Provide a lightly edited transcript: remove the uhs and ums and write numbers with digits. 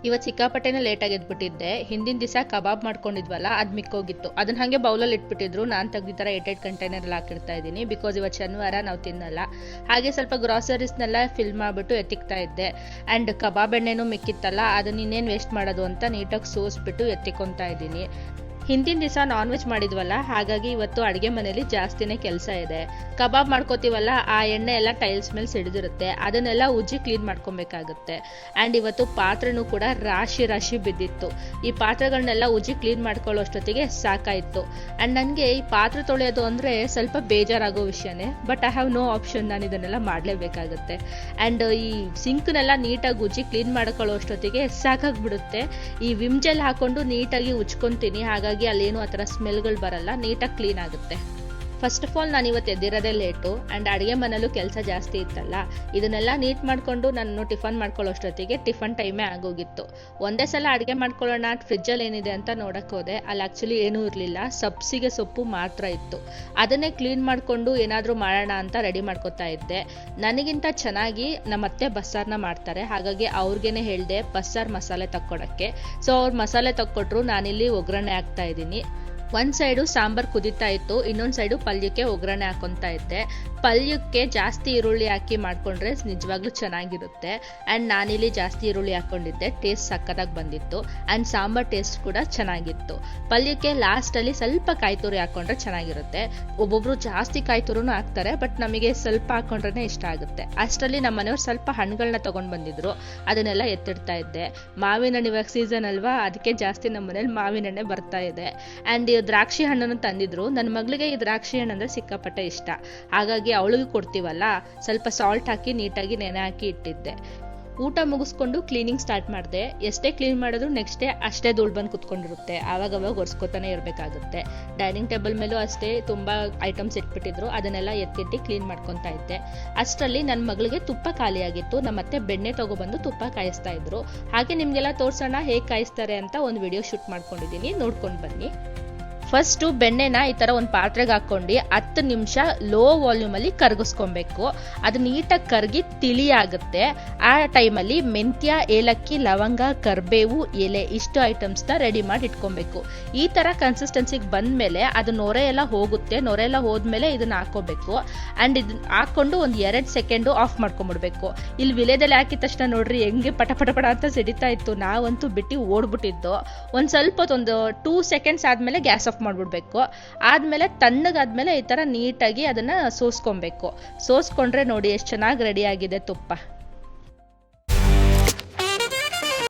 ಇವತ್ತು ಸಿಕ್ಕಾಪಟ್ಟೆನೇ ಲೇಟಾಗಿ ಎದ್ಬಿಟ್ಟಿದ್ದೆ. ಹಿಂದಿನ ದಿವಸ ಕಬಾಬ್ ಮಾಡ್ಕೊಂಡಿದ್ವಲ್ಲ, ಅದು ಮಿಕ್ಕೋಗಿತ್ತು. ಅದನ್ನ ಹಾಗೆ ಬೌಲಲ್ಲಿ ಇಟ್ಬಿಟ್ಟಿದ್ರು. ನಾನು ತೆಗ್ದು ಥರ 8 ಕಂಟೈನರಲ್ಲಿ ಹಾಕಿರ್ತಾ ಇದ್ದೀನಿ, ಬಿಕಾಸ್ ಇವತ್ತು ಶನಿವಾರ ನಾವು ತಿನ್ನಲ್ಲ. ಹಾಗೆ ಸ್ವಲ್ಪ ಗ್ರಾಸರೀಸ್ನೆಲ್ಲ ಫಿಲ್ ಮಾಡಿಬಿಟ್ಟು ಎತ್ತಿಕ್ತಾ ಇದ್ದೆ. ಆ್ಯಂಡ್ ಕಬಾಬ್ ಎಣ್ಣೆನೂ ಮಿಕ್ಕಿತ್ತಲ್ಲ, ಅದನ್ನ ಇನ್ನೇನು ವೇಸ್ಟ್ ಮಾಡೋದು ಅಂತ ನೀಟಾಗಿ ಸೋಸ್ಬಿಟ್ಟು ಎತ್ತಿಕೊತಾ ಇದ್ದೀನಿ. ಹಿಂದಿನ ದಿವಸ ನಾನ್ ವೆಜ್ ಮಾಡಿದ್ವಲ್ಲ, ಹಾಗಾಗಿ ಇವತ್ತು ಅಡುಗೆ ಮನೇಲಿ ಜಾಸ್ತಿನೇ ಕೆಲಸ ಇದೆ. ಕಬಾಬ್ ಮಾಡ್ಕೋತೀವಲ್ಲ, ಆ ಎಣ್ಣೆ ಎಲ್ಲ ಟೈಲ್ಸ್ ಮೇಲೆ ಸಿಡಿದಿರುತ್ತೆ, ಅದನ್ನೆಲ್ಲ ಉಜ್ಜಿ ಕ್ಲೀನ್ ಮಾಡ್ಕೊಬೇಕಾಗುತ್ತೆ. ಆ್ಯಂಡ್ ಇವತ್ತು ಪಾತ್ರೆನೂ ಕೂಡ ರಾಶಿ ರಾಶಿ ಬಿದ್ದಿತ್ತು. ಈ ಪಾತ್ರೆಗಳನ್ನೆಲ್ಲ ಉಜ್ಜಿ ಕ್ಲೀನ್ ಮಾಡ್ಕೊಳ್ಳೋ ಅಷ್ಟೊತ್ತಿಗೆ ಸಾಕಾಯಿತು. ಆ್ಯಂಡ್ ನನಗೆ ಈ ಪಾತ್ರೆ ತೊಳೆಯೋದು ಅಂದರೆ ಸ್ವಲ್ಪ ಬೇಜಾರಾಗೋ ವಿಷಯನೇ, but I have no option, ನಾನು ಇದನ್ನೆಲ್ಲ ಮಾಡಲೇಬೇಕಾಗುತ್ತೆ. ಆ್ಯಂಡ್ ಈ ಸಿಂಕ್ನೆಲ್ಲ ನೀಟಾಗಿ ಉಜ್ಜಿ ಕ್ಲೀನ್ ಮಾಡ್ಕೊಳ್ಳೋ ಅಷ್ಟೊತ್ತಿಗೆ ಸಾಕಾಗ್ಬಿಡುತ್ತೆ. ಈ ವಿಮ್ ಜೆಲ್ ಹಾಕೊಂಡು ನೀಟಾಗಿ ಉಜ್ಕೊತೀನಿ, ಹಾಗಾಗಿ ಅಲ್ಲೇನು ಆ ಥರ ಸ್ಮೆಲ್ಗಳು ಬರಲ್ಲ, ನೀಟಾಗಿ ಕ್ಲೀನ್ ಆಗುತ್ತೆ. ಫಸ್ಟ್ ಆಫ್ ಆಲ್ ನಾನು ಇವತ್ತು ಎದ್ದಿರೋದೇ ಲೇಟು. ಆ್ಯಂಡ್ ಅಡುಗೆ ಮನೇಲೂ ಕೆಲಸ ಜಾಸ್ತಿ ಇತ್ತಲ್ಲ, ಇದನ್ನೆಲ್ಲ ನೀಟ್ ಮಾಡಿಕೊಂಡು ನಾನು ಟಿಫನ್ ಮಾಡ್ಕೊಳ್ಳೋ ಅಷ್ಟೊತ್ತಿಗೆ ಟಿಫನ್ ಟೈಮೇ ಆಗೋಗಿತ್ತು. ಒಂದೇ ಸಲ ಅಡುಗೆ ಮಾಡ್ಕೊಳ್ಳೋಣ ಫ್ರಿಜ್ಜಲ್ಲಿ ಏನಿದೆ ಅಂತ ನೋಡಕ್ಕೆ ಹೋದೆ. ಅಲ್ಲಿ ಆ್ಯಕ್ಚುಲಿ ಏನೂ ಇರಲಿಲ್ಲ, ಸಬ್ಸಿಗೆ ಸೊಪ್ಪು ಮಾತ್ರ ಇತ್ತು. ಅದನ್ನೇ ಕ್ಲೀನ್ ಮಾಡಿಕೊಂಡು ಏನಾದರೂ ಮಾಡೋಣ ಅಂತ ರೆಡಿ ಮಾಡ್ಕೊತಾ ಇದ್ದೆ. ನನಗಿಂತ ಚೆನ್ನಾಗಿ ನಮ್ಮ ಅತ್ತೆ ಬಸ್ಸಾರನ್ನ ಮಾಡ್ತಾರೆ, ಹಾಗಾಗಿ ಅವ್ರಿಗೇನೆ ಹೇಳಿದೆ ಬಸ್ಸಾರು ಮಸಾಲೆ ತಕ್ಕೊಡೋಕ್ಕೆ. ಸೊ ಅವ್ರು ಮಸಾಲೆ ತಕ್ಕೊಟ್ರು, ನಾನಿಲ್ಲಿ ಒಗ್ಗರಣೆ ಹಾಕ್ತಾ ಇದ್ದೀನಿ. ಒಂದು ಸೈಡು ಸಾಂಬಾರು ಕುದೀತಾ ಇತ್ತು, ಇನ್ನೊಂದು ಸೈಡು ಪಲ್ಯಕ್ಕೆ ಒಗ್ಗರಣೆ ಹಾಕೊತಾ ಇದ್ದೆ. ಪಲ್ಯಕ್ಕೆ ಜಾಸ್ತಿ ಈರುಳ್ಳಿ ಹಾಕಿ ಮಾಡಿಕೊಂಡ್ರೆ ನಿಜವಾಗ್ಲೂ ಚೆನ್ನಾಗಿರುತ್ತೆ. ಆ್ಯಂಡ್ ನಾನಿಲ್ಲಿ ಜಾಸ್ತಿ ಈರುಳ್ಳಿ ಹಾಕ್ಕೊಂಡಿದ್ದೆ, ಟೇಸ್ಟ್ ಸಕ್ಕತ್ತಾಗಿ ಬಂದಿತ್ತು. ಆ್ಯಂಡ್ ಸಾಂಬಾರು ಟೇಸ್ಟ್ ಕೂಡ ಚೆನ್ನಾಗಿತ್ತು. ಪಲ್ಯಕ್ಕೆ ಲಾಸ್ಟಲ್ಲಿ ಸ್ವಲ್ಪ ಕಾಯಿ ತುರಿ ಹಾಕ್ಕೊಂಡ್ರೆ ಚೆನ್ನಾಗಿರುತ್ತೆ. ಒಬ್ಬೊಬ್ರು ಜಾಸ್ತಿ ಕಾಯಿ ತುರಿನೂ ಹಾಕ್ತಾರೆ, ಬಟ್ ನಮಗೆ ಸ್ವಲ್ಪ ಹಾಕ್ಕೊಂಡ್ರೆ ಇಷ್ಟ ಆಗುತ್ತೆ. ಅಷ್ಟರಲ್ಲಿ ನಮ್ಮ ಮನೆಯವ್ರು ಸ್ವಲ್ಪ ಹಣ್ಣುಗಳನ್ನ ತೊಗೊಂಡು ಬಂದಿದ್ರು, ಅದನ್ನೆಲ್ಲ ಎತ್ತಿಡ್ತಾ ಇದ್ದೆ. ಮಾವಿನ ಹಣ್ಣು ಇವಾಗ ಸೀಸನ್ ಅಲ್ವಾ, ಅದಕ್ಕೆ ಜಾಸ್ತಿ ನಮ್ಮ ಮನೇಲಿ ಮಾವಿನ ಹಣ್ಣೆ ಬರ್ತಾ ಇದೆ. ಆ್ಯಂಡ್ ದ್ರಾಕ್ಷಿ ಹಣ್ಣನ್ನು ತಂದಿದ್ರು. ನನ್ನ ಮಗಳಿಗೆ ಈ ದ್ರಾಕ್ಷಿ ಹಣ್ಣು ಅಂದರೆ ಸಿಕ್ಕಾಪಟ್ಟೆ ಇಷ್ಟ, ಹಾಗಾಗಿ ಅವಳಿಗೆ ಕೊಡ್ತೀವಲ್ಲ, ಸ್ವಲ್ಪ ಸಾಲ್ಟ್ ಹಾಕಿ ನೀಟಾಗಿ ನೆನೆ ಹಾಕಿ ಇಟ್ಟಿದ್ದೆ. ಊಟ ಮುಗಿಸ್ಕೊಂಡು ಕ್ಲೀನಿಂಗ್ ಸ್ಟಾರ್ಟ್ ಮಾಡಿದೆ. ಎಷ್ಟೇ ಕ್ಲೀನ್ ಮಾಡಿದ್ರು ನೆಕ್ಸ್ಟ್ ಡೇ ಅಷ್ಟೇ ಧೂಳು ಬಂದು ಕುತ್ಕೊಂಡಿರುತ್ತೆ, ಆವಾಗವಾಗ ಒರೆಸ್ಕೊತಾನೆ ಇರಬೇಕಾಗುತ್ತೆ. ಡೈನಿಂಗ್ ಟೇಬಲ್ ಮೇಲೂ ಅಷ್ಟೇ ತುಂಬ ಐಟಮ್ಸ್ ಇಟ್ಬಿಟ್ಟಿದ್ರು, ಅದನ್ನೆಲ್ಲ ಎತ್ತಿಟ್ಟು ಕ್ಲೀನ್ ಮಾಡ್ಕೊತಾ ಇದ್ದೆ. ಅಷ್ಟರಲ್ಲಿ ನನ್ನ ಮಗಳಿಗೆ ತುಪ್ಪ ಖಾಲಿಯಾಗಿತ್ತು. ನಮ್ಮತ್ತೆ ಬೆಣ್ಣೆ ತೊಗೊಬಂದು ತುಪ್ಪ ಕಾಯಿಸ್ತಾ ಇದ್ರು. ಹಾಗೆ ನಿಮಗೆಲ್ಲ ತೋರಿಸೋಣ ಹೇಗೆ ಕಾಯಿಸ್ತಾರೆ ಅಂತ ಒಂದು ವಿಡಿಯೋ ಶೂಟ್ ಮಾಡ್ಕೊಂಡಿದ್ದೀನಿ, ನೋಡ್ಕೊಂಡು ಬನ್ನಿ. ಫಸ್ಟು ಬೆಣ್ಣೆನ ಈ ಥರ ಒಂದು ಪಾತ್ರೆಗೆ ಹಾಕ್ಕೊಂಡು 10 ನಿಮಿಷ ಲೋ ವಾಲ್ಯೂಮಲ್ಲಿ ಕರಗಿಸ್ಕೊಬೇಕು. ಅದು ನೀಟಾಗಿ ಕರಗಿ ತಿಳಿಯಾಗುತ್ತೆ. ಆ ಟೈಮಲ್ಲಿ ಮೆಂತ್ಯ, ಏಲಕ್ಕಿ, ಲವಂಗ, ಕರಿಬೇವು ಎಲೆ ಇಷ್ಟು ಐಟಮ್ಸ್ನ ರೆಡಿ ಮಾಡಿ ಇಟ್ಕೊಬೇಕು. ಈ ಥರ ಕನ್ಸಿಸ್ಟೆನ್ಸಿಗೆ ಬಂದಮೇಲೆ ಅದು ನೊರೆ ಎಲ್ಲ ಹೋಗುತ್ತೆ. ನೊರೆ ಎಲ್ಲ ಹೋದ್ಮೇಲೆ ಇದನ್ನು ಹಾಕೋಬೇಕು. ಆ್ಯಂಡ್ ಇದನ್ನ ಹಾಕ್ಕೊಂಡು ಒಂದು 2 ಸೆಕೆಂಡು ಆಫ್ ಮಾಡ್ಕೊಂಬಿಡ್ಬೇಕು. ಇಲ್ಲಿ ವಿಲೇದಲ್ಲಿ ಹಾಕಿದ ತಕ್ಷಣ ನೋಡ್ರಿ ಹೆಂಗೆ ಪಟ ಪಟ ಪಟ ಅಂತ ಸಿಡಿತಾ ಇತ್ತು. ನಾವಂತೂ ಬಿಟ್ಟು ಓಡ್ಬಿಟ್ಟಿದ್ದು. ಒಂದು ಸ್ವಲ್ಪ ಒಂದು 2 ಸೆಕೆಂಡ್ಸ್ ಆದಮೇಲೆ ಗ್ಯಾಸ್ ಆಫ್ ಮಾಡ್ಬಿಡ್ಬೇಕು. ಆದ್ಮೇಲೆ ತಣ್ಣಗಾದ್ಮೇಲೆ ಈ ತರ ನೀಟಾಗಿ ಅದನ್ನ ಸೋಸ್ಕೊಬೇಕು. ಸೋಸ್ಕೊಂಡ್ರೆ ನೋಡಿ ಎಷ್ಟು ಚೆನ್ನಾಗಿ ರೆಡಿ ಆಗಿದೆ ತುಪ್ಪ.